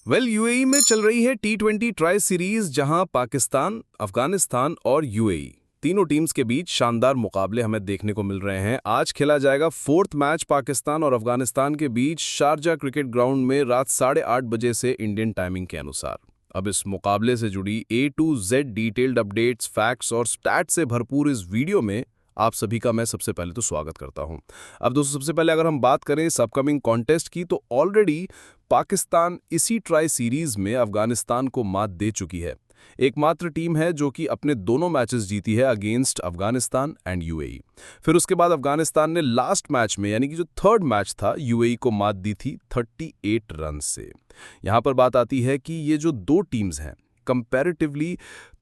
UAE में चल रही है T20 ट्राई सीरीज, जहां पाकिस्तान, अफगानिस्तान और यूएई तीनों टीम्स के बीच शानदार मुकाबले हमें देखने को मिल रहे हैं। आज खेला जाएगा फोर्थ मैच पाकिस्तान और अफगानिस्तान के बीच शारजा क्रिकेट ग्राउंड में रात 8:30 बजे से इंडियन टाइमिंग के अनुसार। अब इस मुकाबले से जुड़ी A to Z detailed updates, facts और स्टैट्स से भरपूर इस वीडियो में आप सभी का मैं सबसे पहले तो स्वागत करता हूं। अब दोस्तों, सबसे पहले अगर हम बात करें इस अपकमिंग कॉन्टेस्ट की, तो ऑलरेडी पाकिस्तान इसी ट्राई सीरीज में अफगानिस्तान को मात दे चुकी है। एकमात्र टीम है जो कि अपने दोनों मैचेस जीती है अगेंस्ट अफगानिस्तान एंड यूएई। फिर उसके बाद अफगानिस्तान ने लास्ट मैच में, यानी कि जो थर्ड मैच था, यूएई को मात दी थी 38 रन से। यहां पर बात आती है कि ये जो दो टीम्स हैं, कंपैरेटिवली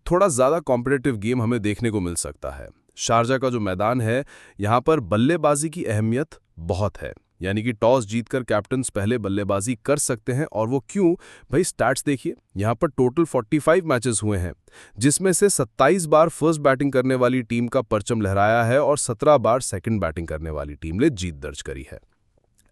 थोड़ा ज़्यादा कॉम्पिटिटिव गेम हमें देखने को मिल सकता है। शारजा का जो मैदान है, यहाँ पर बल्लेबाजी की अहमियत बहुत है, यानी कि टॉस जीतकर कैप्टन्स पहले बल्लेबाजी कर सकते हैं। और वो क्यों भाई, स्टैट्स देखिए। यहाँ पर टोटल 45 मैचेस हुए हैं, जिसमें से 27 बार फर्स्ट बैटिंग करने वाली टीम का परचम लहराया है और 17 बार सेकंड बैटिंग करने वाली टीम ने जीत दर्ज करी है।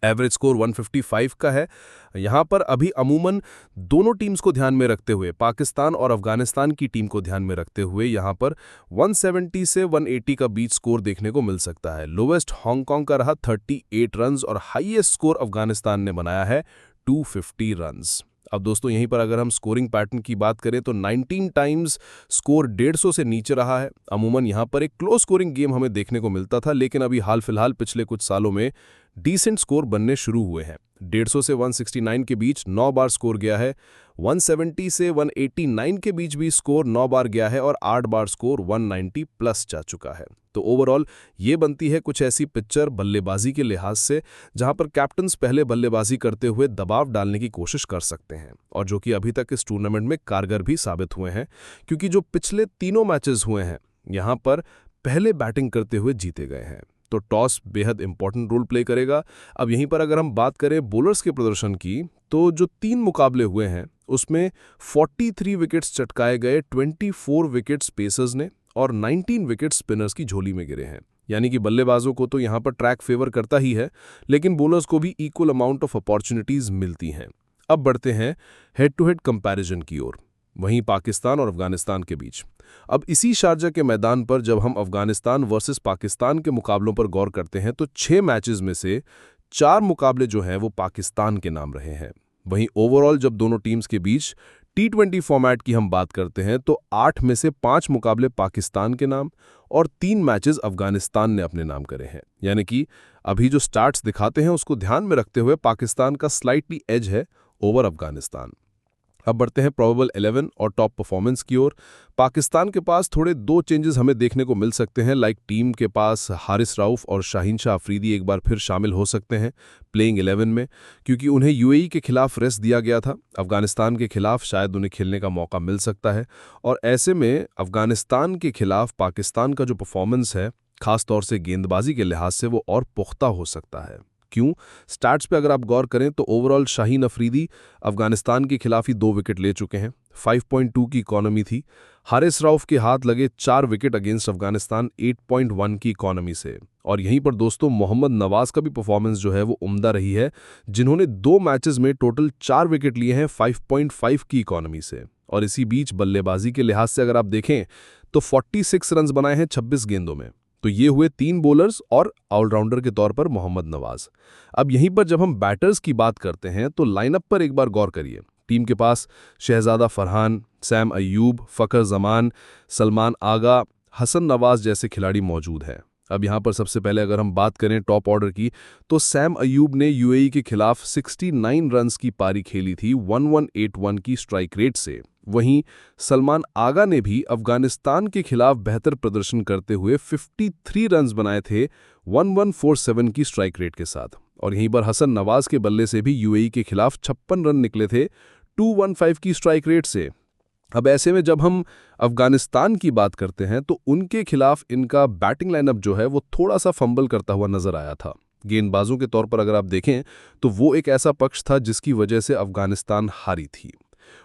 एवरेज स्कोर 155 का है। यहाँ पर अभी अमूमन दोनों टीम्स को ध्यान में रखते हुए, पाकिस्तान और अफगानिस्तान की टीम को ध्यान में रखते हुए, यहाँ पर 170 से 180 का बीच स्कोर देखने को मिल सकता है। लोवेस्ट हांगकांग का रहा 38 रन्स और हाईएस्ट स्कोर अफगानिस्तान ने बनाया है 250 रन्स। अब दोस्तों, यहीं पर अगर हम स्कोरिंग पैटर्न की बात करें तो 19 टाइम्स स्कोर 150 से नीचे रहा है। अमूमन यहाँ पर एक क्लोज स्कोरिंग गेम हमें देखने को मिलता था, लेकिन अभी हाल फिलहाल पिछले कुछ सालों में डिसेंट स्कोर बनने शुरू हुए हैं। 150 से 169 के बीच 9 बार स्कोर गया है, 170 से 189 के बीच भी स्कोर 9 बार गया है और 8 बार स्कोर 190 प्लस जा चुका है। तो ओवरऑल ये बनती है कुछ ऐसी पिक्चर बल्लेबाजी के लिहाज से, जहां पर कैप्टन्स पहले बल्लेबाजी करते हुए दबाव डालने की कोशिश कर सकते हैं, और जो कि अभी तक इस टूर्नामेंट में कारगर भी साबित हुए हैं, क्योंकि जो पिछले तीनों मैचेस हुए हैं, यहां पर पहले बैटिंग करते हुए जीते गए हैं। तो टॉस बेहद इंपॉर्टेंट रोल प्ले करेगा। अब यहीं पर अगर हम बात करें बॉलर्स के प्रदर्शन की, तो जो 3 मुकाबले हुए हैं उसमें 43 विकेट्स चटकाए गए, 24 विकेट्स पेसर्स ने और 19 विकेट स्पिनर्स की झोली में गिरे हैं। यानी कि बल्लेबाजों को तो यहाँ पर ट्रैक फेवर करता ही है, लेकिन बॉलर्स को भी इक्वल अमाउंट ऑफ अपॉर्चुनिटीज मिलती हैं। अब बढ़ते हैं हेड टू हेड कंपैरिजन की ओर, वहीं पाकिस्तान और अफगानिस्तान के बीच। अब इसी शारजा के मैदान पर जब हम अफगानिस्तान वर्सेस पाकिस्तान के मुकाबलों पर गौर करते हैं, तो 6 मैचेस में से 4 मुकाबले जो हैं वो पाकिस्तान के नाम रहे हैं। वहीं ओवरऑल जब दोनों टीम्स के बीच T20 फॉर्मेट की हम बात करते हैं, तो 8 में से 5 मुकाबले पाकिस्तान के नाम और 3 मैचेस अफगानिस्तान ने अपने नाम करे हैं। यानी कि अभी जो स्टैट्स दिखाते हैं उसको ध्यान में रखते हुए पाकिस्तान का स्लाइटली एज है ओवर अफगानिस्तान। अब बढ़ते हैं प्रोबेबल 11 और टॉप परफॉर्मेंस की ओर। पाकिस्तान के पास थोड़े 2 चेंजेस हमें देखने को मिल सकते हैं। लाइक टीम के पास हारिस राउफ और शाहीन शाह अफरीदी एक बार फिर शामिल हो सकते हैं प्लेइंग 11 में, क्योंकि उन्हें यूएई के खिलाफ रेस्ट दिया गया था। अफगानिस्तान के खिलाफ शायद उन्हें खेलने का मौका मिल सकता है, और ऐसे में अफगानिस्तान के खिलाफ पाकिस्तान का जो परफॉर्मेंस है, खासतौर से गेंदबाजी के लिहाज से, वो और पुख्ता हो सकता है। क्यों? स्टैट्स पे अगर आप गौर करें तो ओवरऑल शाहीन अफरीदी अफगानिस्तान के खिलाफ ही 2 विकेट ले चुके हैं, 5.2 की इकॉनमी थी। हारिस राउफ के हाथ लगे 4 विकेट अगेंस्ट अफगानिस्तान 8.1 की इकॉनमी से। और यहीं पर दोस्तों मोहम्मद नवाज का भी परफॉर्मेंस जो है वो उम्दा रही है, जिन्होंने 2 मैचेस में टोटल 4 विकेट लिए हैं 5.5 की इकॉनमी से। और इसी बीच बल्लेबाजी के लिहाज से अगर आप देखें तो 46 रन बनाए हैं 26 गेंदों में। तो ये हुए 3 बॉलर्स और ऑलराउंडर के तौर पर मोहम्मद नवाज। अब यहीं पर जब हम बैटर्स की बात करते हैं तो लाइनअप पर एक बार गौर करिए। टीम के पास शहजादा फरहान, सैम अय्यूब, फ़खर जमान, सलमान आगा, हसन नवाज जैसे खिलाड़ी मौजूद हैं। अब यहाँ पर सबसे पहले अगर हम बात करें टॉप ऑर्डर की, तो सैम अय्यूब ने यूएई के खिलाफ 69 रन्स की पारी खेली थी 1181 की स्ट्राइक रेट से। वहीं सलमान आगा ने भी अफगानिस्तान के खिलाफ बेहतर प्रदर्शन करते हुए 53 रन्स बनाए थे 1147 की स्ट्राइक रेट के साथ। और यहीं पर हसन नवाज के बल्ले से भी यूएई के खिलाफ 56 रन निकले थे 215 की स्ट्राइक रेट से। अब ऐसे में जब हम अफगानिस्तान की बात करते हैं तो उनके खिलाफ इनका बैटिंग लाइनअप जो है वो थोड़ा सा फंबल करता हुआ नजर आया था। गेंदबाजों के तौर पर अगर आप देखें तो वो एक ऐसा पक्ष था जिसकी वजह से अफगानिस्तान हारी थी।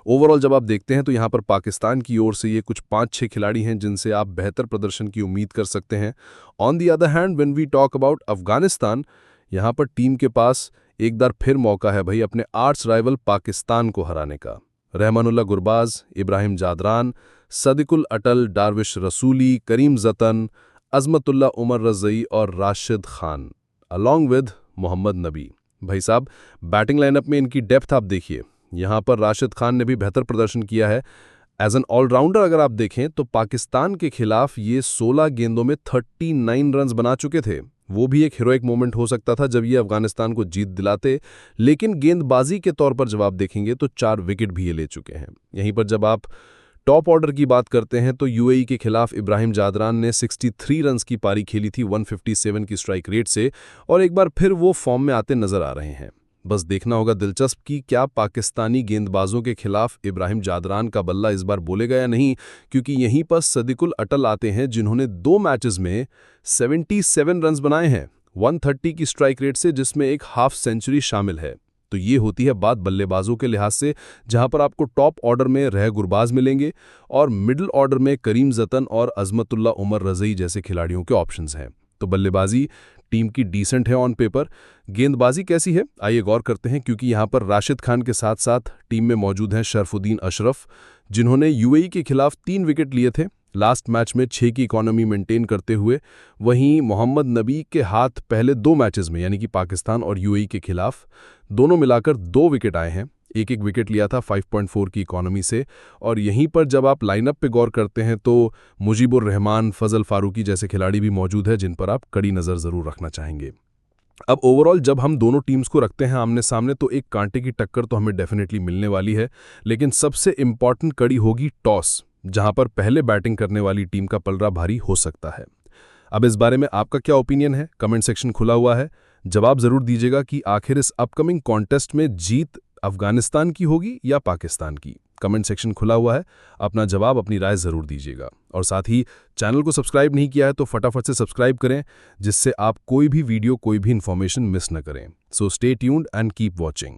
ओवरऑल जब आप देखते हैं तो यहाँ पर पाकिस्तान की ओर से ये कुछ 5-6 खिलाड़ी हैं जिनसे आप बेहतर प्रदर्शन की उम्मीद कर सकते हैं। On the other hand when we talk about Afghanistan, यहाँ पर टीम के पास एक बार फिर मौका है भाई अपने आर्च राइवल पाकिस्तान को हराने का। रहमानुल्लाह गुरबाज, इब्राहिम जादरान, सदिकुल अटल, डारविश रसूली, करीम जतन, अजमतुल्ला उमर रज़ई और राशिद खान अलॉन्ग विद मोहम्मद नबी। भाई साहब, बैटिंग लाइनअप में इनकी डेप्थ आप देखिए। यहाँ पर राशिद खान ने भी बेहतर प्रदर्शन किया है। एज एन ऑलराउंडर अगर आप देखें तो पाकिस्तान के खिलाफ ये 16 गेंदों में 39 रन्स बना चुके थे। वो भी एक हीरोइक मोमेंट हो सकता था जब ये अफगानिस्तान को जीत दिलाते, लेकिन गेंदबाजी के तौर पर जब आप देखेंगे तो 4 विकेट भी ये ले चुके हैं। यहीं पर जब आप टॉप ऑर्डर की बात करते हैं तो यूएई के खिलाफ इब्राहिम जादरान ने 63 रन्स की पारी खेली थी 157 की स्ट्राइक रेट से, और एक बार फिर वो फॉर्म में आते नजर आ रहे हैं। बस देखना होगा दिलचस्प कि क्या पाकिस्तानी गेंदबाजों के खिलाफ इब्राहिम जादरान का बल्ला इस बार बोलेगा या नहीं, क्योंकि यहीं पर सदिकुल अटल आते हैं जिन्होंने 2 मैचेस में 77 रन्स बनाए हैं 130 की स्ट्राइक रेट से, जिसमें एक हाफ सेंचुरी शामिल है। तो ये होती है बात बल्लेबाजों के लिहाज से, जहां पर आपको टॉप ऑर्डर में रह गुरबाज मिलेंगे और मिडिल ऑर्डर में करीम जतन और अजमतुल्ला उमर रज़ई जैसे खिलाड़ियों के ऑप्शंस हैं। तो बल्लेबाजी टीम की डिसेंट है ऑन पेपर। गेंदबाजी कैसी है आइए गौर करते हैं, क्योंकि यहां पर राशिद खान के साथ साथ टीम में मौजूद हैं शरफुद्दीन अशरफ, जिन्होंने यूएई के खिलाफ 3 विकेट लिए थे लास्ट मैच में 6 की इकोनॉमी मेंटेन करते हुए। वहीं मोहम्मद नबी के हाथ पहले 2 मैचेस में यानी कि पाकिस्तान और यूएई के खिलाफ दोनों मिलाकर 2 विकेट आए हैं। एक विकेट लिया था 5.4 की इकोनॉमी से। और यहीं पर जब आप लाइनअप पे गौर करते हैं तो मुजीबुर रहमान, फजल फारूकी जैसे खिलाड़ी भी मौजूद है जिन पर आप कड़ी नज़र ज़रूर रखना चाहेंगे। अब ओवरऑल जब हम दोनों टीम्स को रखते हैं आमने सामने तो एक कांटे की टक्कर तो हमें डेफिनेटली मिलने वाली है, लेकिन सबसे इंपॉर्टेंट कड़ी होगी टॉस, जहां पर पहले बैटिंग करने वाली टीम का पलड़ा भारी हो सकता है। अब इस बारे में आपका क्या ओपिनियन है? कमेंट सेक्शन खुला हुआ है, जवाब जरूर दीजिएगा कि आखिर इस अपकमिंग कॉन्टेस्ट में जीत अफगानिस्तान की होगी या पाकिस्तान की। कमेंट सेक्शन खुला हुआ है, अपना जवाब, अपनी राय जरूर दीजिएगा। और साथ ही चैनल को सब्सक्राइब नहीं किया है तो फटाफट से सब्सक्राइब करें, जिससे आप कोई भी वीडियो, कोई भी इंफॉर्मेशन मिस न करें। So stay tuned and keep watching.